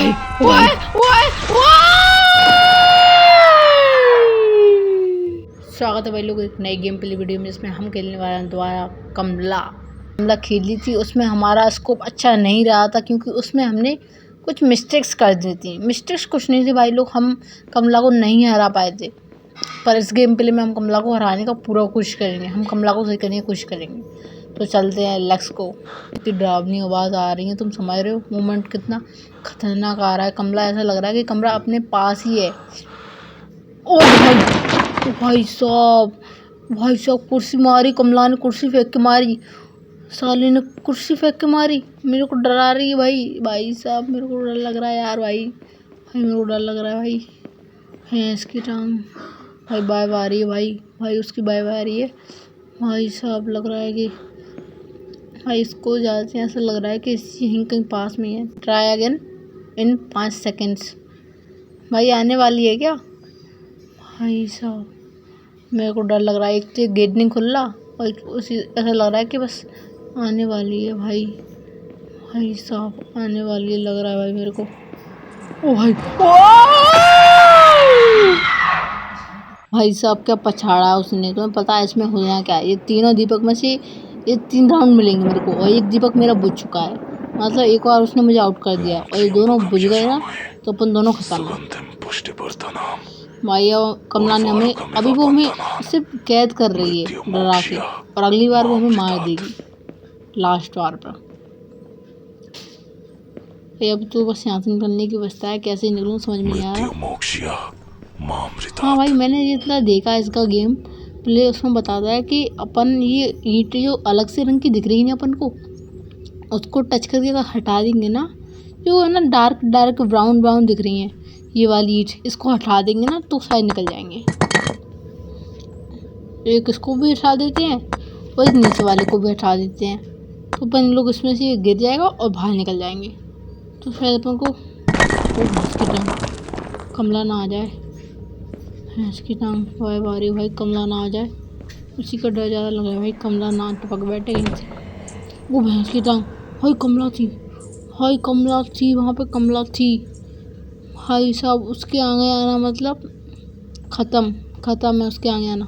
भाई ओए ओए स्वागत है भाई लोग एक नई गेम प्ले वीडियो में, जिसमें हम खेलने वाले हैं दोबारा कमला खेली थी। उसमें हमारा स्कोप अच्छा नहीं रहा था क्योंकि उसमें हमने कुछ मिस्टेक्स कर दी थी। मिस्टेक्स कुछ नहीं थी भाई लोग, हम कमला को नहीं हरा पाए थे। पर इस गेम प्ले में हम कमला को हराने का पूरा कोशिश करेंगे, हम कमला को सही करने की कोशिश करेंगे। तो चलते हैं, लेट्स गो। इतनी डरावनी आवाज़ आ रही है, तुम समझ रहे हो? मूवमेंट कितना खतरनाक आ रहा है। कमला ऐसा लग रहा है कि कमरा अपने पास ही है। ओ भाई साहब कुर्सी मारी कमला ने, कुर्सी फेंक के मारी। साले ने कुर्सी फेंक के मारी, मेरे को डरा रही है भाई साहब, मेरे को डर लग रहा है यार भाई मेरे को डर लग रहा है भाई। भैंस की टांग भाई, बाय आ रही है भाई उसकी बाय आ रही है भाई साहब। लग रहा है कि भाई इसको ज़्यादा से ऐसा लग रहा है कि यहीं कहीं पास में है। Try again in 5 seconds. भाई आने वाली है क्या? भाई साहब मेरे को डर लग रहा है, एक तो गेट नहीं खुल रहा और उसी ऐसा लग रहा है कि बस आने वाली है भाई साहब आने वाली है लग रहा है भाई मेरे को। ओ भाई साहब क्या पछाड़ा उसने, तुम्हें पता है इसमें होना क्या है? ये तीनों दीपक में से ये 3 राउंड मिलेंगे मेरे को, और एक दीपक मेरा बुझ चुका है। मतलब एक बार उसने मुझे आउट कर दिया और ये दोनों बुझ गए ना तो अपन दोनों खत्म है भाई। कमला ने हमें अभी वो हमें सिर्फ कैद कर रही है डरा के, और अगली बार वो हमें मार देगी लास्ट बार पर। अब तो बस यहाँ से निकलने की बचता है, कैसे निकलूँ समझ में नहीं आ रहा। हाँ भाई मैंने ये इतना देखा इसका गेम प्ले, उसमें बताता है कि अपन ये ईंट जो अलग से रंग की दिख रही है ना अपन को, उसको टच करके अगर हटा देंगे ना, जो है ना डार्क ब्राउन दिख रही हैं ये वाली ईंट, इसको हटा देंगे ना तो शायद निकल जाएंगे। एक इसको भी हटा देते हैं और एक नीचे वाले को भी हटा देते हैं, तो अपन लोग इसमें से गिर जाएगा और बाहर निकल जाएंगे। तो शायद अपन को कमला ना आ जाए, भैंस की टांग भाई कमला ना आ जाए, उसी का डर ज़्यादा लग रहा है भाई। कमला ना टपक बैठे कहीं से। वो भैंस की टांग भाई कमला थी वहाँ पे कमला थी भाई साहब। उसके आगे आना मतलब ख़त्म है, उसके आगे आना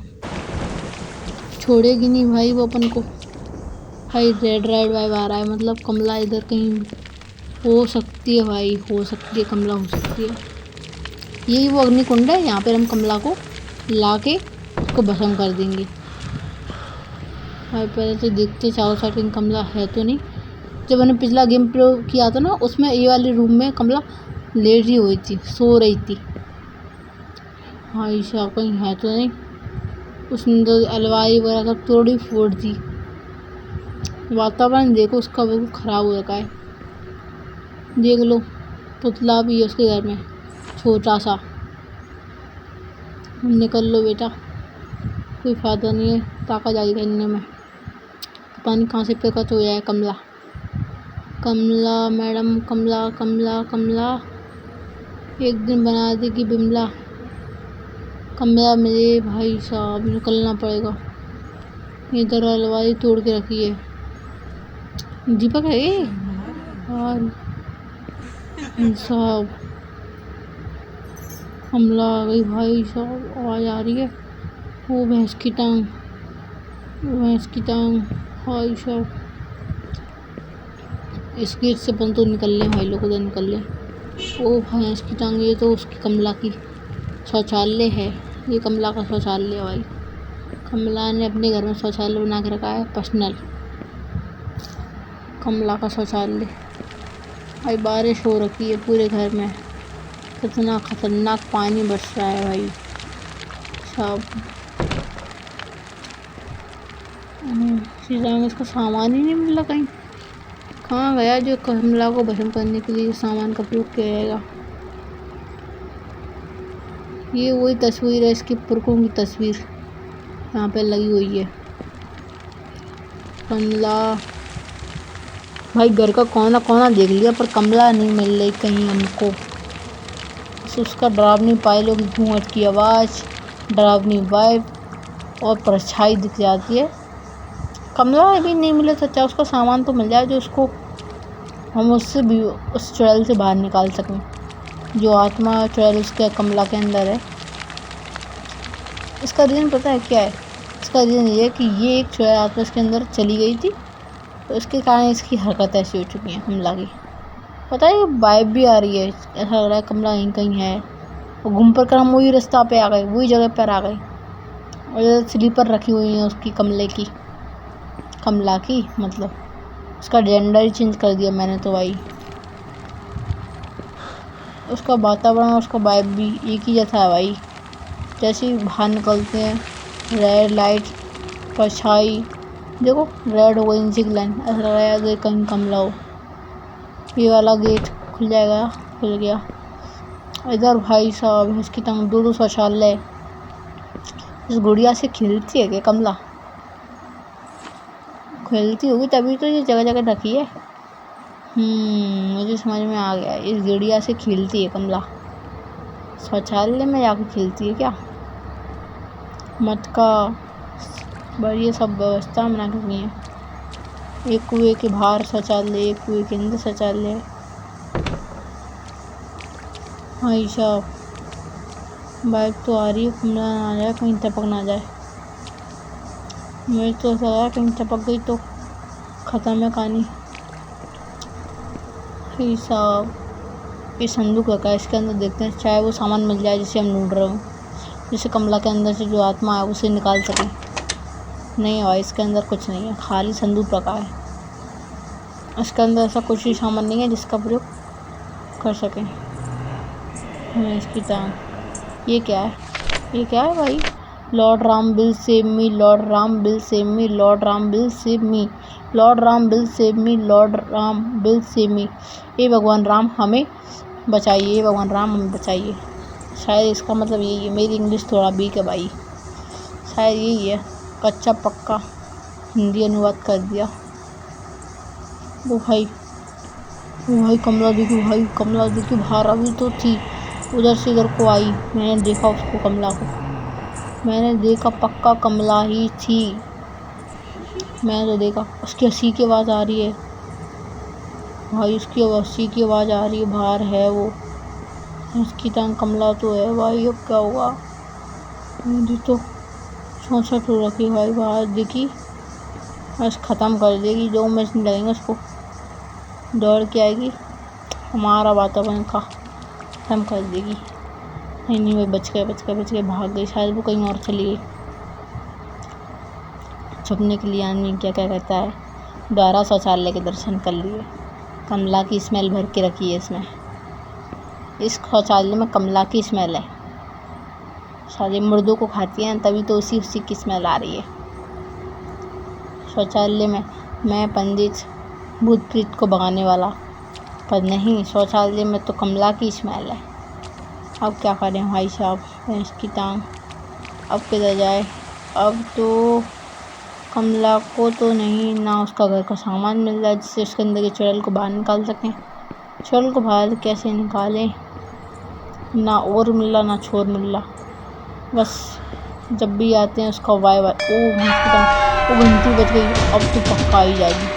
छोड़ेगी नहीं भाई वो अपन को। भाई रेड वाइब आ रहा है, मतलब कमला इधर कहीं हो सकती है भाई, कमला हो सकती है। यही वो अग्निकुंड है, यहाँ पर हम कमला को ला के उसको भस्म कर देंगे भाई। पहले तो देखते चारों साइड कहीं कमला है तो नहीं। जब मैंने पिछला गेम प्ले किया था ना, उसमें ये वाले रूम में कमला लेटी हुई थी, सो रही थी भाई साहब, कहीं है तो नहीं। उसने तो अलमारी वगैरह सब तोड़ी फोड़ दी। वातावरण देखो उसका बिल्कुल ख़राब हो रखा है, देख लो। पुतला भी है उसके घर में छोटा सा। निकल लो बेटा, कोई फ़ायदा नहीं है ताका जारी करने में। पता नहीं कहाँ से प्रकट हो जाए कमला मैडम, कमला एक दिन बना देगी बिमला। कमला मेरे भाई साहब निकलना पड़ेगा, इधर अलमारी तोड़ के रखी है। दीपक है ये साहब, कमला आ गई भाई साहब, आवाज़ आ रही है। वो भैंस की टांग भाई साहब। इस गेट से अपन तो निकल लें भाई लोग, उधर निकल लें। ओ भैंस की टांग, ये तो उसकी कमला की शौचालय है, ये कमला का शौचालय है भाई। कमला ने अपने घर में शौचालय बना के रखा है पर्सनल, कमला का शौचालय भाई। बारिश हो रखी है पूरे घर में, कितना खतरनाक पानी बरस रहा है भाई साहब। इसका सामान ही नहीं मिला कहीं, कहाँ गया जो कमला को भस्म करने के लिए सामान का प्रयोग किया जाएगा। ये वही तस्वीर है, इसकी पुरखों की तस्वीर यहाँ पे लगी हुई है। कमला भाई घर का कोना देख लिया पर कमला नहीं मिल रही कहीं हमको। उसका डरावनी पायलों की घूंघट की आवाज़, डरावनी वाइब और परछाई दिख जाती है। कमला अभी नहीं मिले तो अच्छा उसका सामान तो मिल जाए जो उसको हम उससे भी उस चुड़ैल से बाहर निकाल सकें। जो आत्मा चुड़ैल उसके कमला के अंदर है, इसका रीज़न पता है क्या है? इसका रीज़न ये है कि ये एक चुड़ैल आत्मा इसके अंदर चली गई थी, तो इसके कारण इसकी हरकत ऐसी हो चुकी है कमला की। पता है, वाइब भी आ रही है, ऐसा लग रहा है कमला यहीं कहीं है। और घूम कर हम वही रास्ता पे आ गए, वही जगह पर आ गए। और स्लीपर रखी हुई है उसकी कमला की मतलब उसका जेंडर ही चेंज कर दिया मैंने तो भाई। उसका वातावरण और उसका वाइब भी एक ही जैसा है भाई। जैसे ही बाहर निकलते हैं, रेड लाइट, परछाई, देखो रेड हो गई इंसिक लाइन, ऐसा लग रहा है अगर कहीं कमला हो। ये वाला गेट खुल जाएगा, खुल गया। इधर भाई साहब इसकी तंग दो शौचालय। इस गुड़िया से खेलती है क्या कमला? खेलती होगी तभी तो ये जगह जगह रखी है। मुझे समझ में आ गया, इस गुड़िया से खेलती है कमला, शौचालय में जाकर खेलती है क्या? मटका, बढ़िया सब व्यवस्था बना रखी है। एक कुएं के बाहर शौचालय, एक कुएं के अंदर शौचालय। भाई साहब बाइक तो आ रही है, कमला ना आ जाए, कहीं टपक ना जाए। मुझे तो ऐसा लगा कहीं टपक गई तो ख़त्म है कहानी। भाई साहब ये संदूक रखा है, इसके अंदर देखते हैं चाहे वो सामान मिल जाए जिसे हम ढूंढ रहे हो, जिसे कमला के अंदर से जो आत्मा है उसे निकाल सकें। नहीं भाई इसके अंदर कुछ नहीं है, खाली संदूक रखा है। इसके अंदर ऐसा कुछ भी सामान नहीं है जिसका प्रयोग कर सकें। इसकी टांग, ये क्या है? ये क्या है भाई? Lord Ram will save me, Lord Ram will save me, Lord Ram will save me, Lord Ram will save me, Lord Ram will save me. ये भगवान राम हमें बचाइए, ये भगवान राम हमें बचाइए। शायद इसका मतलब यही है। मेरी इंग्लिश थोड़ा वीक है भाई, शायद यही है। कच्चा पक्का हिंदी अनुवाद कर दिया। वो भाई कमला देखी, भाई कमला देखी बाहर अभी तो थी, उधर से इधर को आई। मैंने देखा उसको, कमला को मैंने देखा, पक्का कमला ही थी। मैंने तो देखा। उसकी हंसी की आवाज़ आ रही है भाई, उसकी हंसी की आवाज़ आ रही है, बाहर है वो। उसकी टांग कमला तो है भाई, अब क्या होगा? मुझे तो 64 हो रखी भाई, बाहर दिखी बस ख़त्म कर देगी। 2 मिनट नहीं लगेंगे उसको, दौड़ के आएगी, हमारा वातावरण का ख़त्म कर देगी। नहीं भाई बच गए, भाग गई। शायद वो कहीं और चली गई। छुपने के लिए आदमी क्या क्या कहता है, द्वारा शौचालय के दर्शन कर लिए। कमला की स्मेल भर के रखी है इसमें, इस शौचालय में कमला की स्मेल है। सारे मुर्दों को खाती हैं तभी तो उसी की स्मेल आ रही है। शौचालय में मैं पंडित भूत प्रेत को भगाने वाला, पर नहीं, शौचालय में तो कमला की स्मेल है। अब क्या करें भाई साहब? इसकी टांग अब किधर जाए? अब तो कमला को तो नहीं, ना उसका घर का सामान मिल रहा है जिससे उसके अंदर के चुड़ैल को बाहर निकाल सकें। चुड़ैल को बाहर कैसे निकालें? ना और मिल रहा ना छोर मिल रहा। बस जब भी आते हैं उसका वाई वो घंटी बच गई, अब तो पक्का ही जाएगी।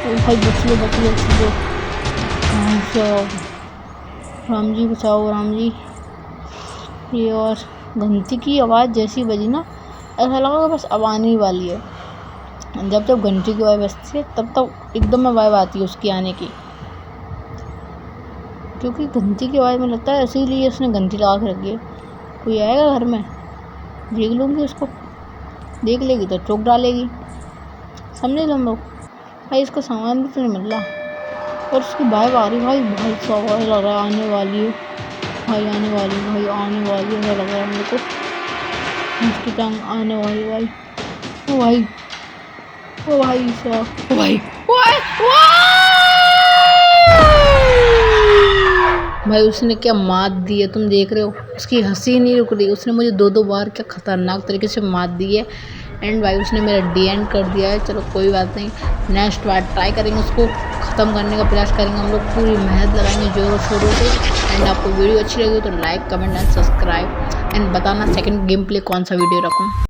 ओ भाई बच लो। राम जी बचाओ, राम जी। ये और घंटी की आवाज़ जैसी बजी ना, ऐसा लगा बस अब आने ही वाली है। जब घंटी की आवाज़ बजती है तब एकदम में वाइब आती है उसकी आने की, क्योंकि घंटी की आवाज़ में लगता है इसीलिए उसने घंटी लगा के रखी है। कोई आएगा घर में, देख लूँगी उसको, देख लेगी तो चौक डालेगी, समझे तुम लोग? भाई इसका सामान भी तो नहीं मिल रहा, और उसकी वाइब आ रही भाई साहब लग रहा है आने वाली है, भाई आने वाली है, ऐसा लग रहा है मेरे को। उसकी टांग आने वाली भाई, ओ भाई साहब, भाई उसने क्या मात दी है, तुम देख रहे हो। उसकी हंसी नहीं रुक रही, उसने मुझे 2 बार क्या खतरनाक तरीके से मात दी है। एंड भाई उसने मेरा DN कर दिया है। चलो कोई बात नहीं, नेक्स्ट बार ट्राई करेंगे, उसको ख़त्म करने का प्रयास करेंगे हम लोग, पूरी मेहनत लगाएंगे जोरों शोरों से। एंड आपको वीडियो अच्छी लगी तो like comment and subscribe, and बताना सेकंड गेम प्ले कौन सा वीडियो रखूँ।